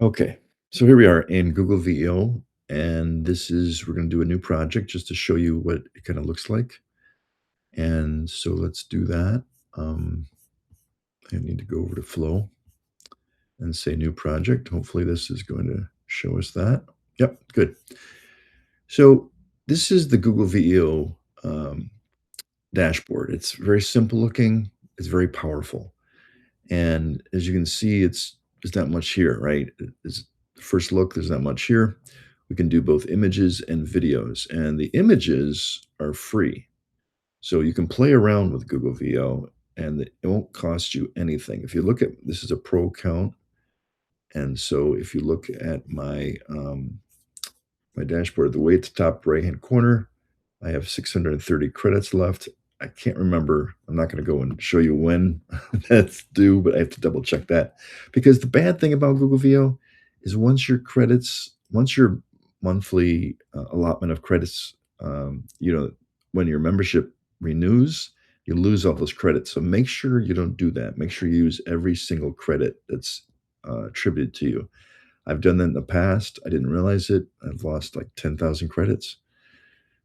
Okay, so here we are in Google VEO, and we're going to do a new project just to show you what it kind of looks like. And so let's do that. Um, I need to go over to Flow and say new project. Hopefully, this is going to show us that. Yep, good. So this is the Google VEO dashboard. It's very simple looking. It's very powerful, and as you can see, there's not much here, right? It's first look. There's not much here. We can do both images and videos, and the images are free. So you can play around with Google VO and it won't cost you anything. If you look at this is a pro account, and so if you look at my dashboard, the way at the top right-hand corner, I have 630 credits left. I can't remember. I'm not going to go and show you when that's due, but I have to double check that because the bad thing about Google VO is once your monthly allotment of credits, when your membership renews, you lose all those credits. So make sure you don't do that. Make sure you use every single credit that's attributed to you. I've done that in the past. I didn't realize it. I've lost like 10,000 credits.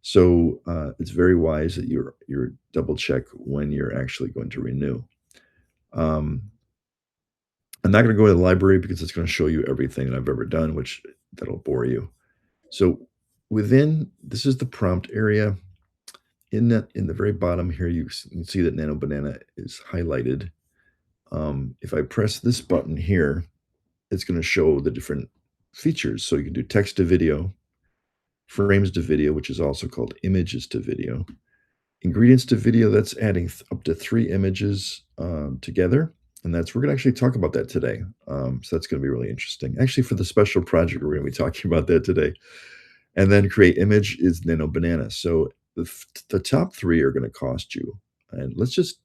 So it's very wise that you're double check when you're actually going to renew. Um, I'm not going to go to the library because it's going to show you everything that I've ever done, which that'll bore you. So within this is the prompt area. In the very bottom here, you can see that Nano Banana is highlighted. If I press this button here, it's going to show the different features. So you can do text to video, frames to video, which is also called images to video. Ingredients to video, that's adding up to 3 images together. And we're going to actually talk about that today. So that's going to be really interesting. Actually, for the special project, we're going to be talking about that today. And then create image is Nano Banana. So the top 3 are going to cost you. And let's just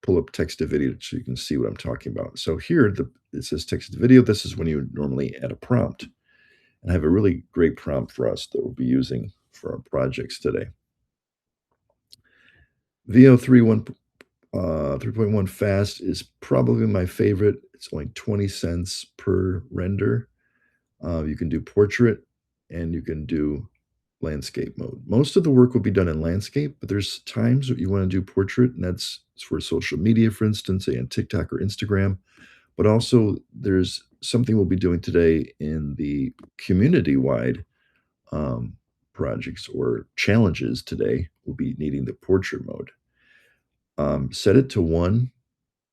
pull up text to video so you can see what I'm talking about. So here it says text to video. This is when you would normally add a prompt. And I have a really great prompt for us that we'll be using for our projects today. VEO 3.1 fast is probably my favorite. It's only 20 cents per render. You can do portrait and you can do landscape mode. Most of the work will be done in landscape, but there's times that you want to do portrait, and that's for social media, for instance, say on TikTok or Instagram. But also, there's something we'll be doing today in the community-wide projects or challenges today. We'll be needing the portrait mode. Set it to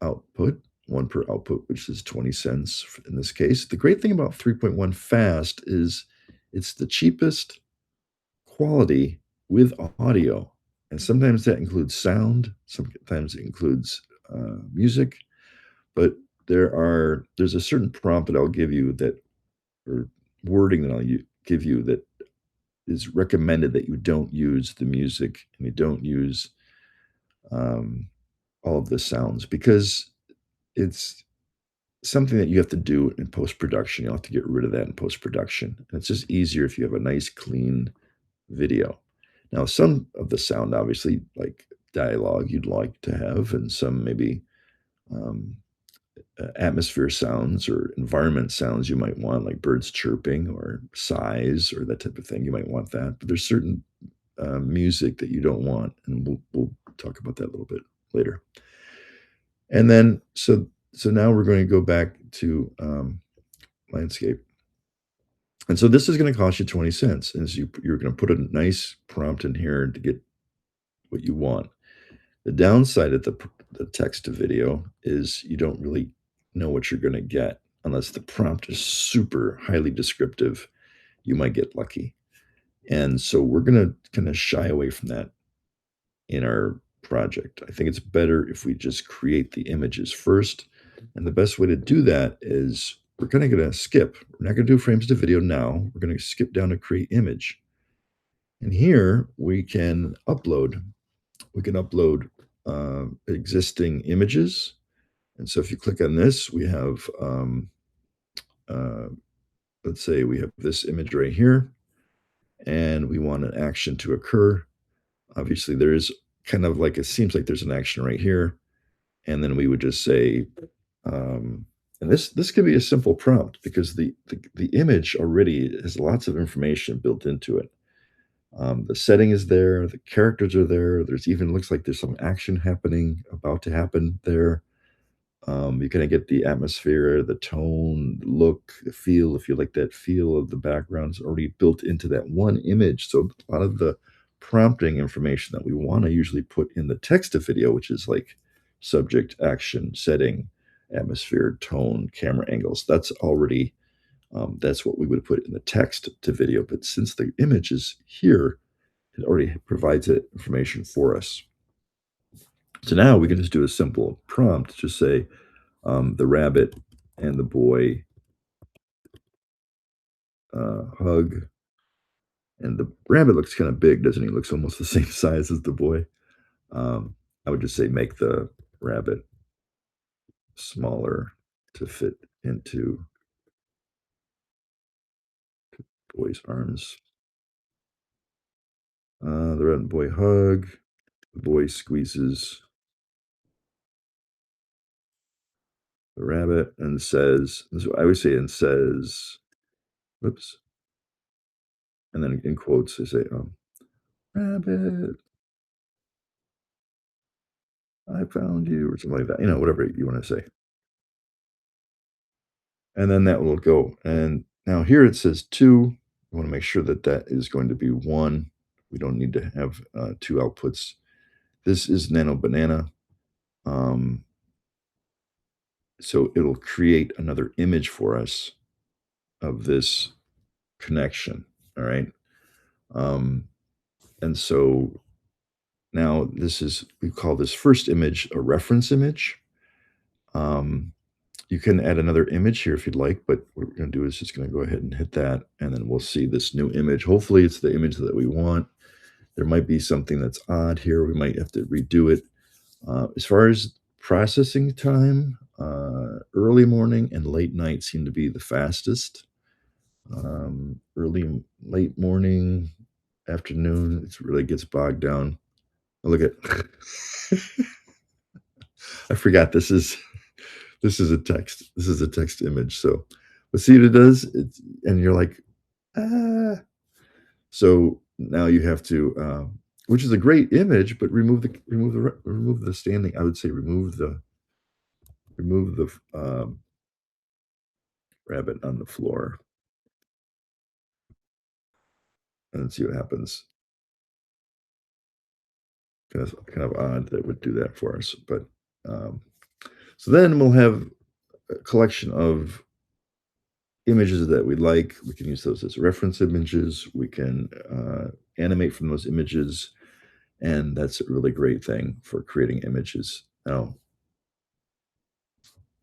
output, one per output, which is 20 cents in this case. The great thing about 3.1 fast is it's the cheapest quality with audio. And sometimes that includes sound, sometimes it includes music, but there's a certain prompt that I'll give you or wording that give you that is recommended that you don't use the music and you don't use all of the sounds because it's something that you have to do in post-production. You'll have to get rid of that in post-production. And it's just easier if you have a nice, clean video. Now, some of the sound, obviously, like dialogue, you'd like to have, and some maybe um, atmosphere sounds or environment sounds you might want, like birds chirping or sighs or that type of thing. You might want that, but there's certain music that you don't want, and we'll talk about that a little bit later. And then, so now we're going to go back to landscape. And so this is going to cost you 20 cents. And so you're going to put a nice prompt in here to get what you want. The downside of the text to video is you don't really know what you're going to get unless the prompt is super highly descriptive. You might get lucky. And so we're going to kind of shy away from that in our project. I think it's better if we just create the images first. And the best way to do that is we're kind of going to skip. We're not going to do frames to video now. We're going to skip down to create image. And here we can upload. We can upload existing images. And so if you click on this, we have, let's say we have this image right here, and we want an action to occur. Obviously, there is kind of like, it seems like there's an action right here. And then we would just say, And this could be a simple prompt because the image already has lots of information built into it. The setting is there, the characters are there. There's even looks like there's some action happening, about to happen there. You kind of get the atmosphere, the tone, look, the feel. If you like that feel of the background, it's already built into that one image. So a lot of the prompting information that we want to usually put in the text to video, which is like subject, action, setting, atmosphere, tone, camera angles. That's what we would put in the text to video. But since the image is here, it already provides that information for us. So now we can just do a simple prompt, just say the rabbit and the boy hug. And the rabbit looks kind of big, doesn't he? Looks almost the same size as the boy. Um, I would just say make the rabbit smaller to fit into boy's arms. The rabbit and boy hug. The boy squeezes the rabbit and says, this is what I always say, and says, whoops. And then in quotes, they say, rabbit, I found you, or something like that, whatever you want to say. And then that will go. And now here it says two. I want to make sure that that is going to be one. We don't need to have two outputs. This is Nano Banana. Um, so it'll create another image for us of this connection. All right. Um, and so now we call this first image a reference image. Um, You can add another image here if you'd like, but what we're going to do is just going to go ahead and hit that, and then we'll see this new image. Hopefully, it's the image that we want. There might be something that's odd here. We might have to redo it. As far as processing time, early morning and late night seem to be the fastest. Late morning, afternoon, it really gets bogged down. Oh, look at, I forgot this is a text. This is a text image. So let's see what it does. And you're like, ah. So now you have to, which is a great image, but remove the standing. I would say remove the rabbit on the floor and see what happens. Kind of odd that it would do that for us, but um, so then we'll have a collection of images that we like. We can use those as reference images. We can animate from those images, and that's a really great thing for creating images. Now,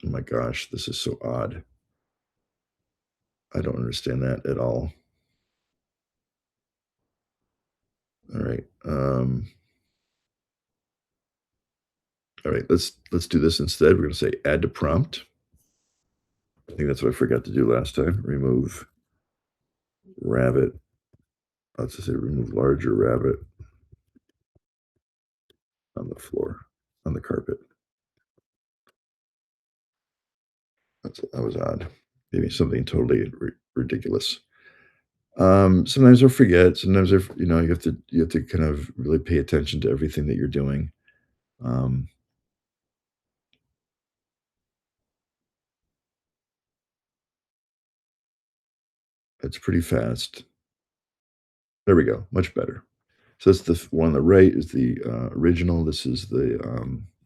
oh my gosh, this is so odd. I don't understand that at all. All right. All right, let's do this instead. We're going to say add to prompt. I think that's what I forgot to do last time. Remove rabbit. Let's just say remove larger rabbit on the floor, on the carpet. That was odd. Maybe something totally ridiculous. Sometimes I forget. Sometimes you have to kind of really pay attention to everything that you're doing. Um, it's pretty fast. There we go. Much better. So that's the one on the right is the original. This is the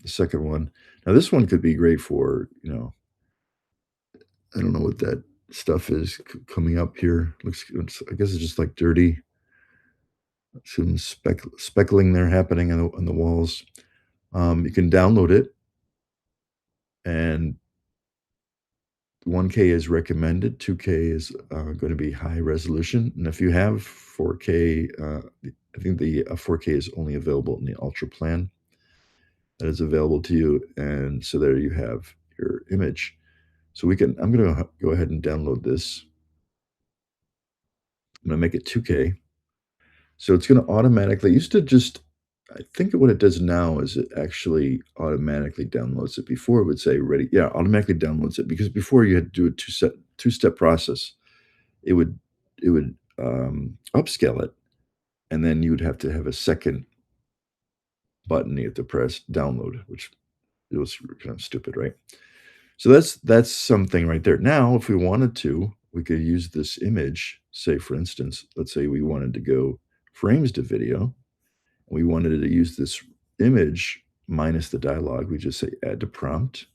second one. Now this one could be great for I don't know what that stuff is coming up here. I guess it's just like dirty. Some speckling there happening on the walls. You can download it, and 1K is recommended. 2K is going to be high resolution, and if you have 4K, I think the 4K is only available in the Ultra plan that is available to you, and so there you have your image. So I'm going to go ahead and download this. I'm going to make it 2K. So it's going to automatically, I used to just I think what it does now is it actually automatically downloads it. Before it would say ready, yeah, automatically downloads it because before you had to do a two-step process. It would upscale it, and then you would have to have a second button you have to press download, which it was kind of stupid, right? So that's something right there. Now, if we wanted to, we could use this image. Say, for instance, let's say we wanted to go frames to video. We wanted to use this image minus the dialogue. We just say add to prompt.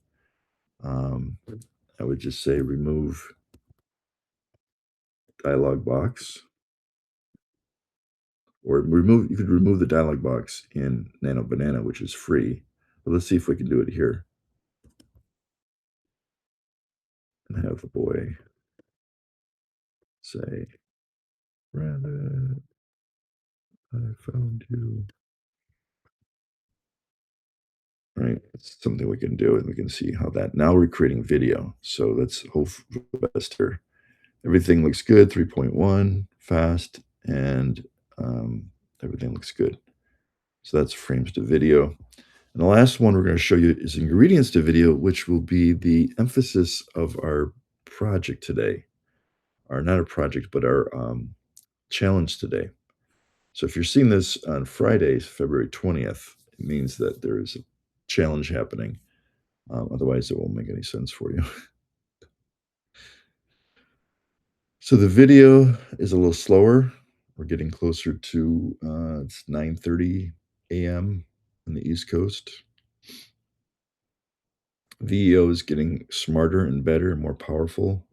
Um, I would just say remove dialog box, or remove. You could remove the dialog box in Nano Banana, which is free. But let's see if we can do it here and have the boy say, "Rabbit, I found you." Right? It's something we can do, and we can see how that. Now we're creating video, so let's hope for the best here. Everything looks good. 3.1 fast, and everything looks good. So that's frames to video. And the last one we're going to show you is ingredients to video, which will be the emphasis of our project today. Or not a project, but our challenge today. So if you're seeing this on Friday, February 20th, it means that there is a challenge happening. Otherwise, it won't make any sense for you. So the video is a little slower. We're getting closer to it's 9:30 a.m. on the East Coast. VEO is getting smarter and better and more powerful.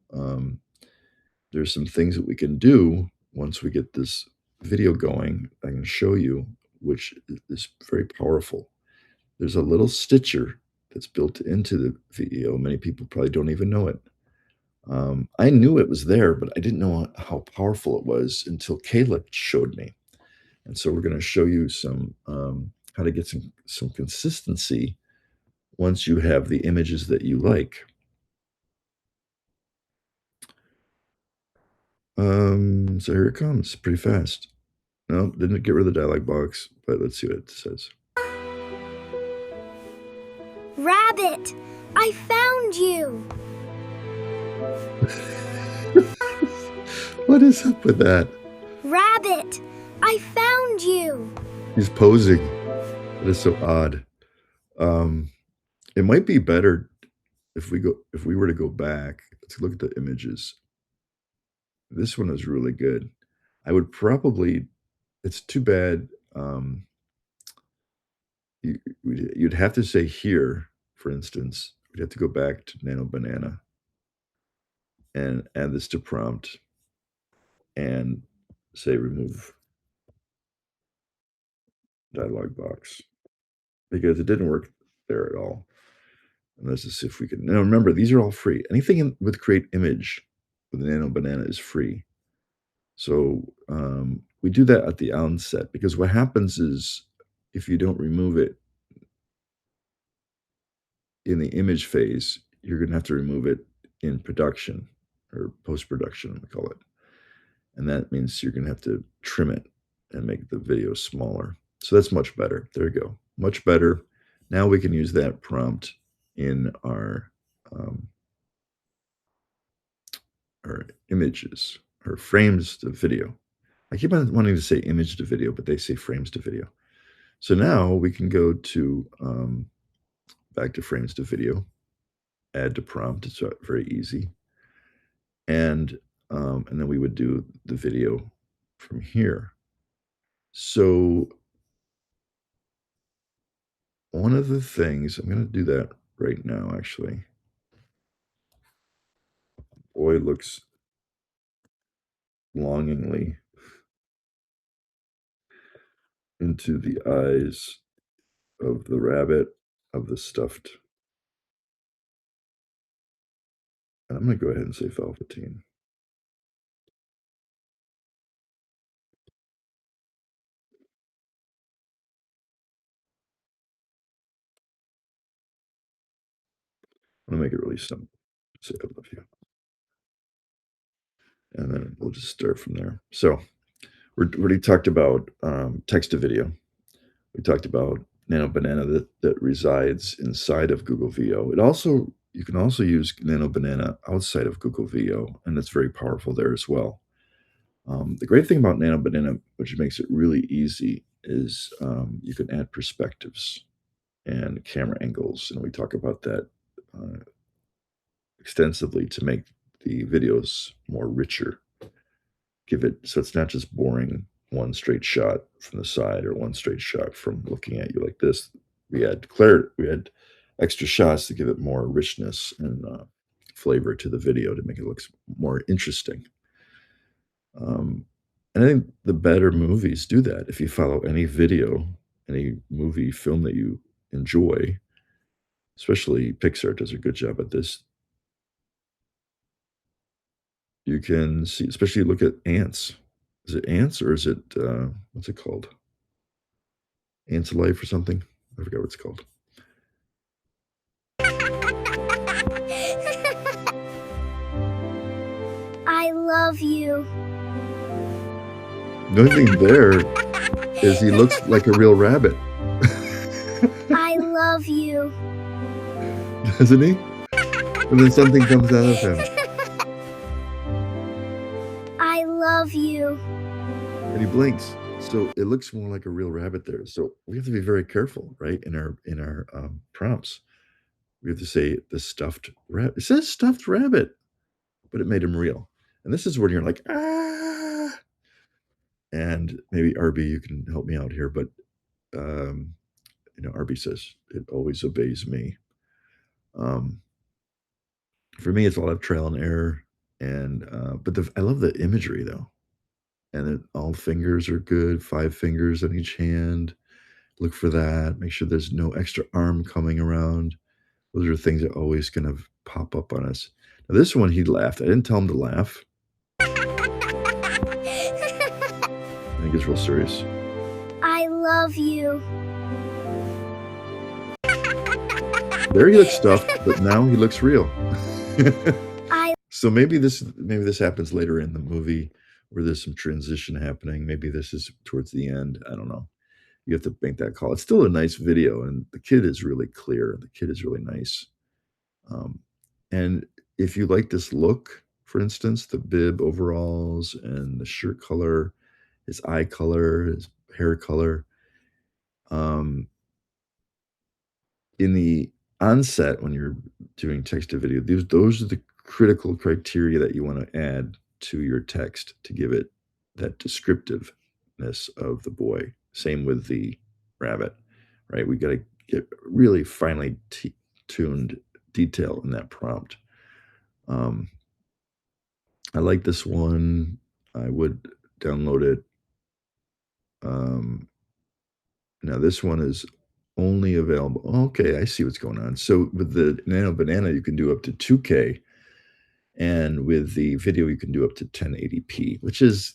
There's some things that we can do once we get this video going. I can show you, which is very powerful. There's a little stitcher that's built into the VEO. Many people probably don't even know it. I knew it was there, but I didn't know how powerful it was until Kayla showed me. And so we're going to show you some how to get some consistency once you have the images that you like. So here it comes, pretty fast. No, didn't get rid of the dialog box, but let's see what it says. Rabbit, I found you. What is up with that? Rabbit, I found you. He's posing. It is so odd. It might be better if we were to go back. Let's look at the images. This one is really good. I would probably. It's too bad. You'd have to say here, for instance. We'd have to go back to Nano Banana and add this to prompt and say remove dialog box because it didn't work there at all. And let's just see if we can. Now remember, these are all free. Anything with create image with Nano Banana is free. So we do that at the onset because what happens is if you don't remove it in the image phase, you're going to have to remove it in production or post-production, we call it. And that means you're going to have to trim it and make the video smaller. So that's much better. There you go. Much better. Now we can use that prompt in our images or frames to video. I keep on wanting to say image to video, but they say frames to video. So now we can go to back to frames to video, add to prompt. It's very easy. And then we would do the video from here. So one of the things, I'm going to do that right now, actually. Boy looks longingly into the eyes of the rabbit, of the stuffed. And I'm going to go ahead and say Velveteen. I'm going to make it really simple. Say I love you. And then we'll just start from there. So we already talked about text to video. We talked about Nano Banana that resides inside of Google VEO. You can also use Nano Banana outside of Google VEO, and it's very powerful there as well. The great thing about Nano Banana, which makes it really easy, is you can add perspectives and camera angles, and we talk about that uh, extensively to make the videos more richer. Give it so it's not just boring one straight shot from the side or one straight shot from looking at you like this. We had extra shots to give it more richness and flavor to the video to make it look more interesting. Um, and I think the better movies do that. If you follow any video, any movie, film that you enjoy, especially Pixar does a good job at this. You can see, especially look at ants. Is it ants or is it what's it called? Ants Life or something? I forgot what it's called. I love you. The only thing there is he looks like a real rabbit. I love you. Doesn't he? And then something comes out of him. I love you. And he blinks. So it looks more like a real rabbit there. So we have to be very careful, right? In our prompts. We have to say the stuffed rabbit. It says stuffed rabbit, but it made him real. And this is where you're like, ah. And maybe RB, you can help me out here, but RB says it always obeys me. For me, it's a lot of trial and error, and but I love the imagery though, and then all fingers are good, 5 fingers on each hand. Look for that. Make sure there's no extra arm coming around. Those are things that always kind of pop up on us. Now this one, he laughed. I didn't tell him to laugh. I think it's real serious. I love you. There he looks stuffed, but now he looks real. I So maybe this happens later in the movie where there's some transition happening. Maybe this is towards the end. I don't know. You have to make that call. It's still a nice video, and the kid is really clear. The kid is really nice. And if you like this look, for instance, the bib overalls and the shirt color, his eye color, his hair color, um, in the onset when you're doing text to video, those are the critical criteria that you want to add to your text to give it that descriptiveness of the boy. Same with the rabbit, right? We got to get really finely tuned detail in that prompt. I like this one. I would download it. Now this one is only available. Okay, I see what's going on. So with the Nano Banana, you can do up to 2K, and with the video, you can do up to 1080p, which is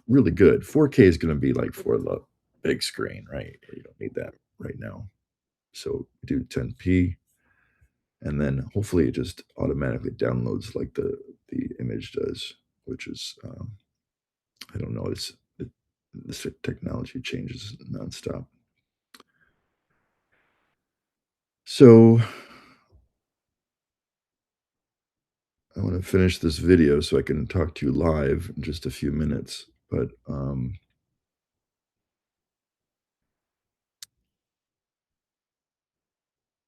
really good. 4K is going to be like for the big screen, right? You don't need that right now. So do 10p, and then hopefully it just automatically downloads like the image does, which is I don't know. This technology changes nonstop. So I want to finish this video so I can talk to you live in just a few minutes. But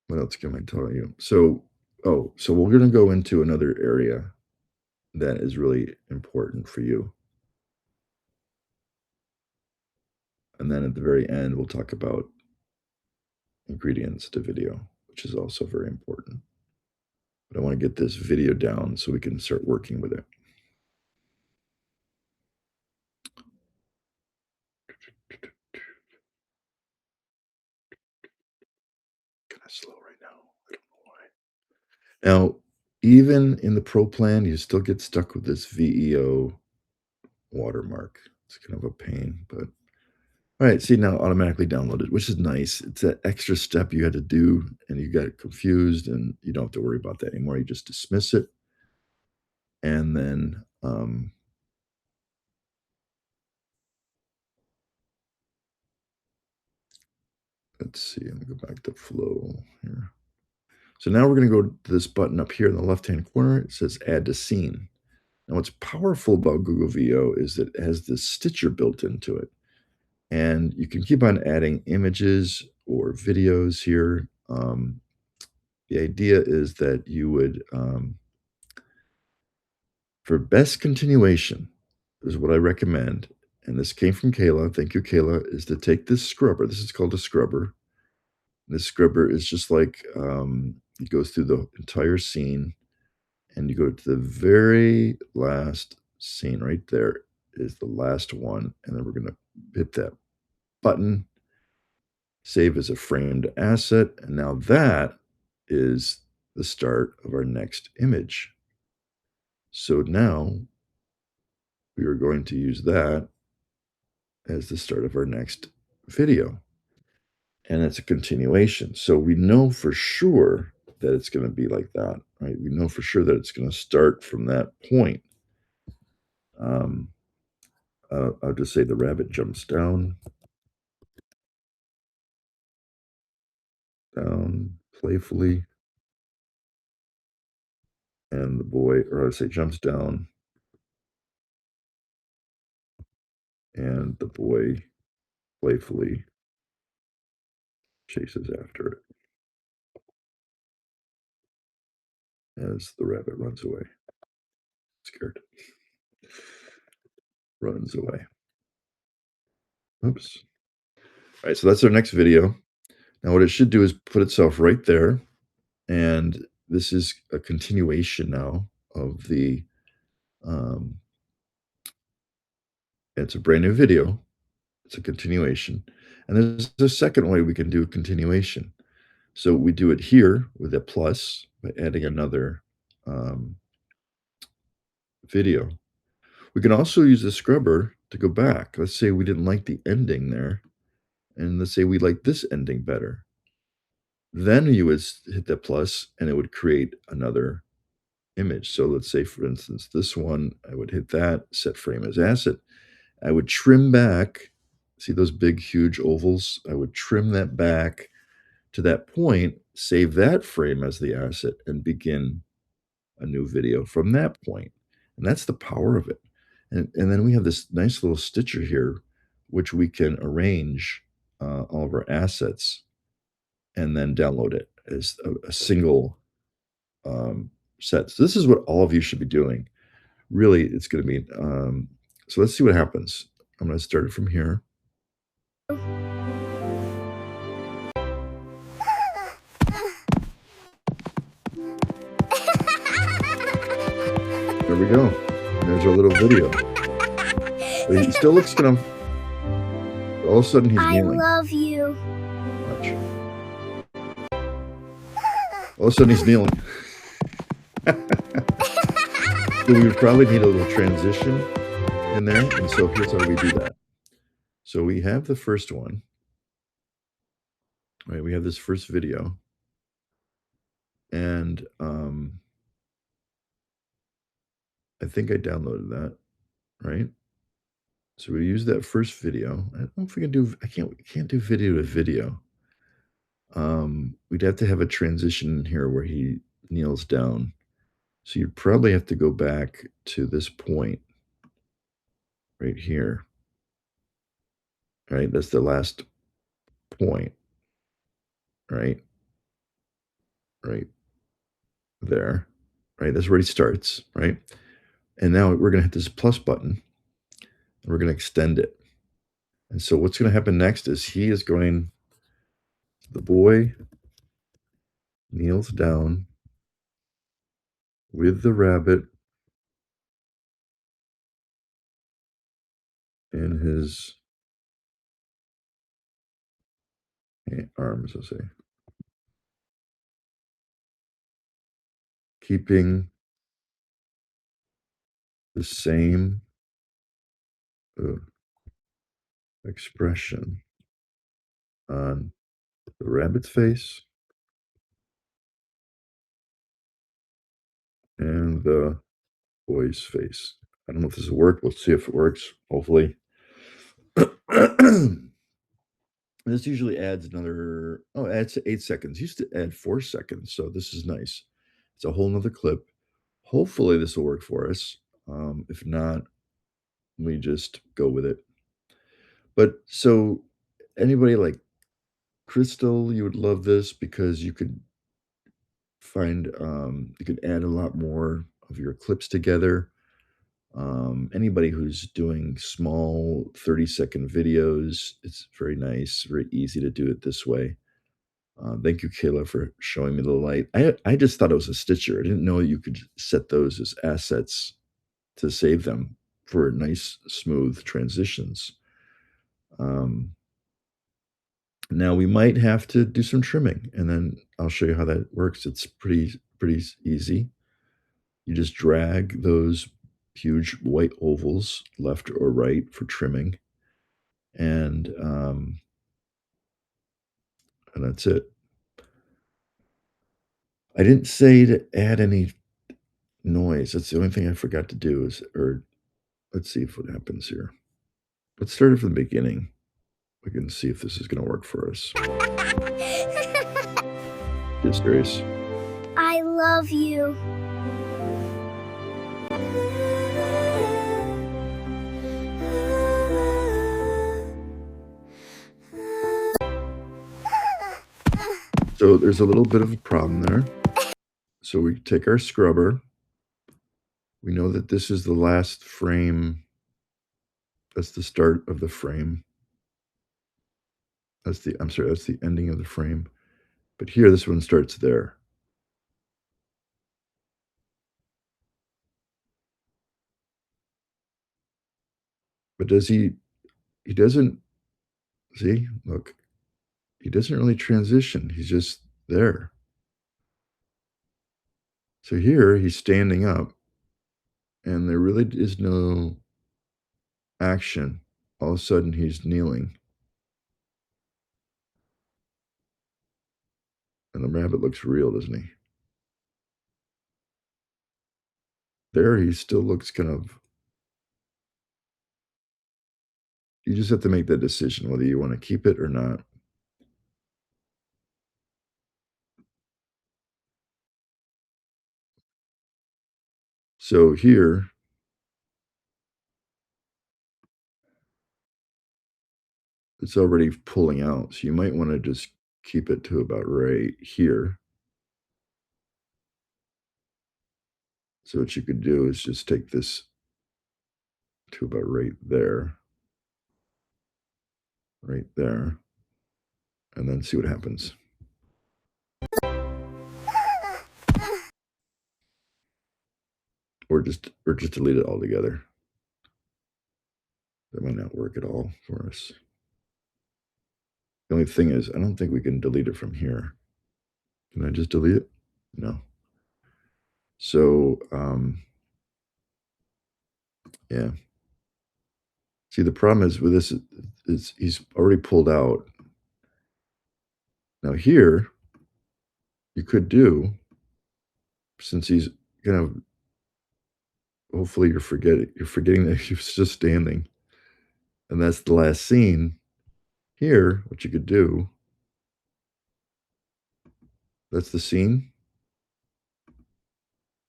what else can I tell you? So we're going to go into another area that is really important for you. And then at the very end, we'll talk about ingredients to video, which is also very important. But I want to get this video down so we can start working with it. Kind of slow right now. I don't know why. Now, even in the Pro plan, you still get stuck with this VEO watermark. It's kind of a pain, but all right. See, now automatically downloaded, which is nice. It's that extra step you had to do, and you got confused, and you don't have to worry about that anymore. You just dismiss it, and then let's see, let me go back to flow here. So now we're going to go to this button up here in the left-hand corner. It says add to scene. Now what's powerful about Google VEO is that it has this stitcher built into it. And you can keep on adding images or videos here. The idea is that you would, for best continuation, is what I recommend. And this came from Kayla. Thank you, Kayla. Is to take this scrubber. This is called a scrubber. This scrubber is just like it goes through the entire scene, and you go to the very last scene right there is the last one, and then we're going to hit that button, save as a framed asset, and now that is the start of our next image. So now we are going to use that as the start of our next video. And it's a continuation. So we know for sure that it's going to be like that, right? We know for sure that it's going to start from that point. I'll just say the rabbit jumps down playfully, and the boy, or I'd say jumps down, and the boy playfully chases after it as the rabbit runs away. Scared. Runs away. Oops. All right, so that's our next video. Now what it should do is put itself right there, and this is a continuation now of the, it's a brand new video. It's a continuation. And there's a second way we can do a continuation. So we do it here with a plus by adding another video. We can also use the scrubber to go back. Let's say we didn't like the ending there, and let's say we like this ending better. Then you would hit that plus, and it would create another image. So let's say, for instance, this one, I would hit that, set frame as asset. I would trim back, see those big, huge ovals? I would trim that back to that point, save that frame as the asset, and begin a new video from that point. And that's the power of it. And then we have this nice little stitcher here, which we can arrange all of our assets and then download it as a single set. So this is what all of you should be doing. Really, it's going to be, so let's see what happens. I'm going to start it from here. There we go. There's our little video. But he still looks kind of, all of a sudden he's kneeling. I love you. Watch. All of a sudden he's kneeling. So we would probably need a little transition in there. And so here's how we do that. So we have the first one. Right, we have this first video. And I think I downloaded that, right? So we use that first video. I don't know if we can do, we can't do video to video. We'd have to have a transition in here where he kneels down. So you'd probably have to go back to this point right here. Right? That's the last point. Right? Right there. Right? That's where he starts. Right? And now we're going to hit this plus button. And we're going to extend it. And so what's going to happen next is the boy kneels down with the rabbit in his arms, I'll say, keeping the same expression on the rabbit's face and the boy's face. I don't know if this will work. Let's see if it works, hopefully. This usually adds another oh, it adds 8 seconds. Used to add 4 seconds, so this is nice. It's a whole 'nother clip. Hopefully, this will work for us. If not, we just go with it. But so anybody like Crystal, you would love this because you could add a lot more of your clips together. Anybody who's doing small 30-second videos, it's very nice, very easy to do it this way. Thank you, Kayla, for showing me the light. I just thought it was a stitcher. I didn't know you could set those as assets to save them for nice, smooth transitions. Um, Now we might have to do some trimming, and then I'll show you how that works. It's pretty easy. You just drag those huge white ovals left or right for trimming, and, um, and that's it. I didn't say to add any noise. That's the only thing I forgot to do is or let's see if what happens here. Let's start it from the beginning. We can see if this is gonna work for us. Get serious. I love you. So there's a little bit of a problem there. So we take our scrubber. We know that this is the last frame. That's the start of the frame. I'm sorry, that's the ending of the frame. But here, this one starts there. But he doesn't, see, look, he doesn't really transition. He's just there. So here, he's standing up, and there really is no action. All of a sudden, he's kneeling. And the rabbit looks real, doesn't he? There, he still looks kind of, you just have to make that decision whether you want to keep it or not. So here, it's already pulling out. So you might want to just keep it to about right here. So what you could do is just take this to about right there, and then see what happens. Or just delete it altogether. That might not work at all for us. The only thing is, I don't think we can delete it from here. Can I just delete it? No. So, yeah. See, the problem is with this is he's already pulled out. Now here, you could do, since he's kind of, hopefully you're forgetting that he was just standing, and that's the last scene. Here, what you could do, that's the scene,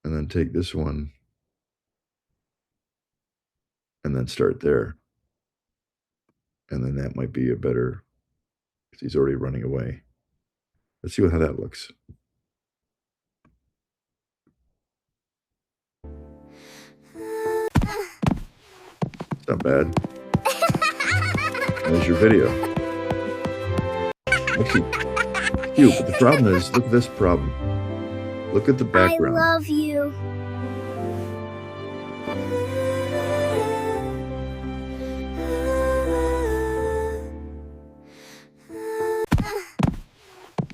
and then take this one and then start there. And then that might be a better, because he's already running away. Let's see how that looks. It's not bad. There's your video. Actually, cute, but the problem is, look at this problem. Look at the I background. love you.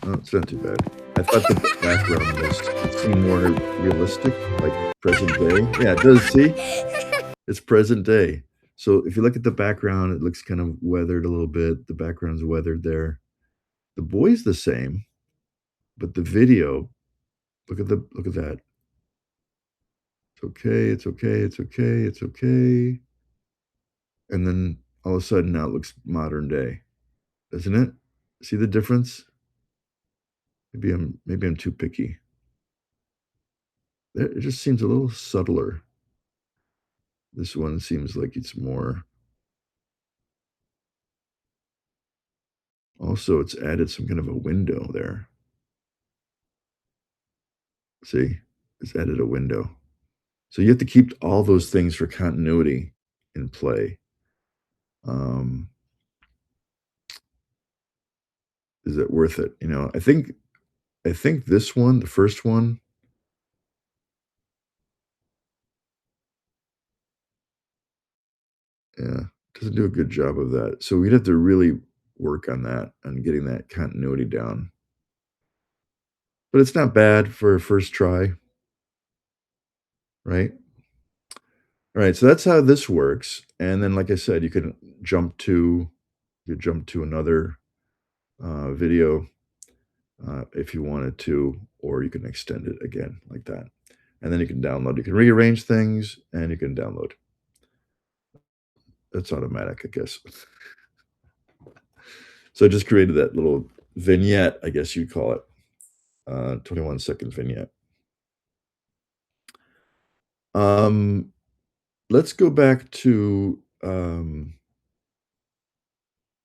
Oh, it's not too bad. I thought the background it seemed more realistic, like present day. Yeah, it does, see? It's present day. So if you look at the background, it looks kind of weathered a little bit. The background's weathered there. The boy's the same, but the video, look at that. It's okay, it's okay, it's okay, it's okay. And then all of a sudden now it looks modern day. isn't it? See the difference? Maybe I'm too picky. It just seems a little subtler. This one seems like it's more. Also, it's added some kind of a window there. See? It's added a window. So you have to keep all those things for continuity in play. Um, is it worth it? I think this one, the first one, yeah, doesn't do a good job of that. So we'd have to really work on that, on getting that continuity down. But it's not bad for a first try, right? All right, so that's how this works. And then, like I said, you jump to another video if you wanted to, or you can extend it again like that. And then you can download. You can rearrange things, and you can download. That's automatic, I guess. So I just created that little vignette, I guess you'd call it, 21-second vignette. Um, let's go back to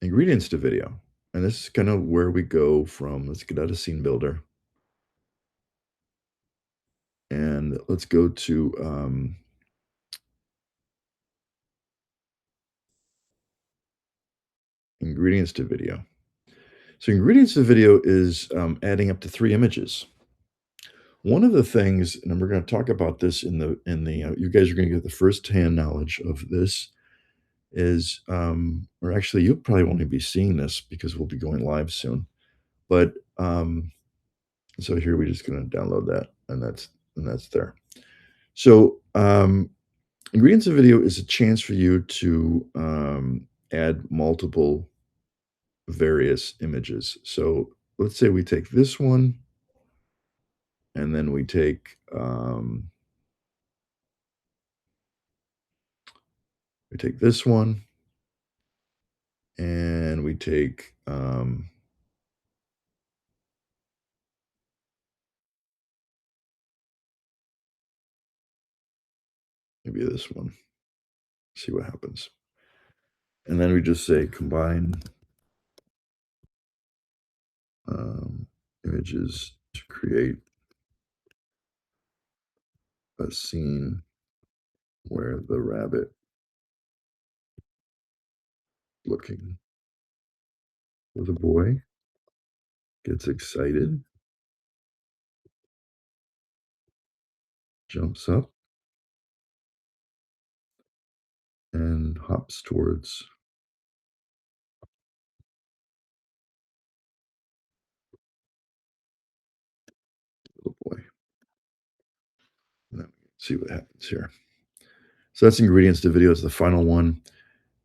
ingredients to video. And this is kind of where we go from. Let's get out of scene builder. And let's go to ingredients to video. So ingredients to video is adding up to 3 images. One of the things, and we're going to talk about this you guys are going to get the first-hand knowledge of this, is, or actually, you'll probably only be seeing this because we'll be going live soon. But so here we're just going to download that, and that's there. So ingredients of video is a chance for you to add multiple various images. So let's say we take this one, and then we take this one, and we take maybe this one. See what happens. And then we just say combine images to create a scene where the rabbit looking for the boy gets excited, jumps up, and hops towards the boy. And then see what happens here. So that's ingredients to video. It's the final one.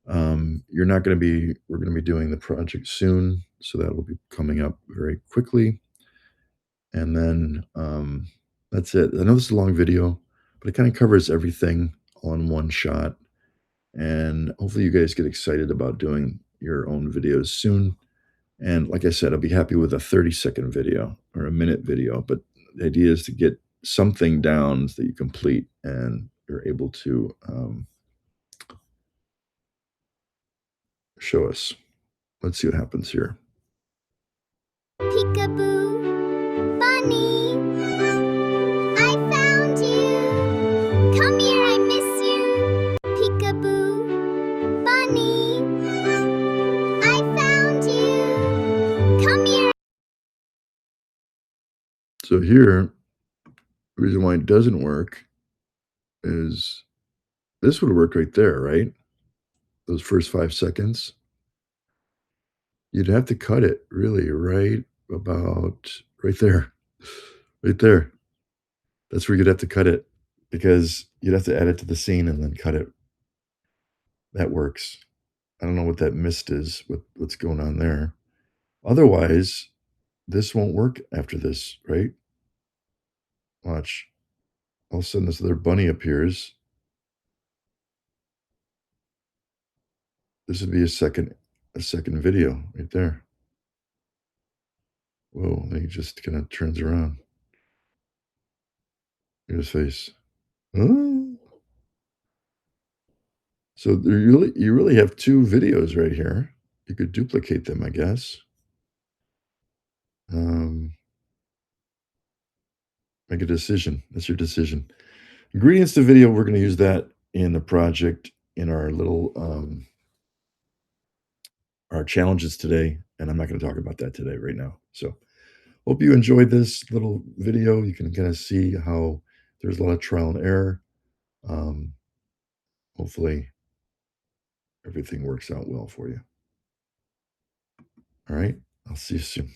We're going to be doing the project soon. So that will be coming up very quickly. And then that's it. I know this is a long video, but it kind of covers everything all in one shot. And hopefully you guys get excited about doing your own videos soon. And like I said, I'll be happy with a 30-second video or a minute video, but the idea is to get something down that you complete and you're able to show us. Let's see what happens here. Peekaboo, bunny, I found you. Come here, I miss you. Peekaboo, bunny, I found you. Come here. So here, the reason why it doesn't work is this would work right there, right? Those first 5 seconds. You'd have to cut it really right about right there. Right there. That's where you'd have to cut it because you'd have to add it to the scene and then cut it. That works. I don't know what that mist is, what's going on there. Otherwise, this won't work after this, right? Watch. All of a sudden, this other bunny appears. This would be a second a second video right there. Whoa, then he just kind of turns around. Look at his face. Oh. So there you really have 2 videos right here. You could duplicate them, I guess. Um, Make a decision. That's your decision. Ingredients to video, we're gonna use that in the project in our little, our challenges today, and I'm not gonna talk about that today right now. So, hope you enjoyed this little video. You can kinda see how there's a lot of trial and error. Um, Hopefully everything works out well for you. All right? I'll see you soon.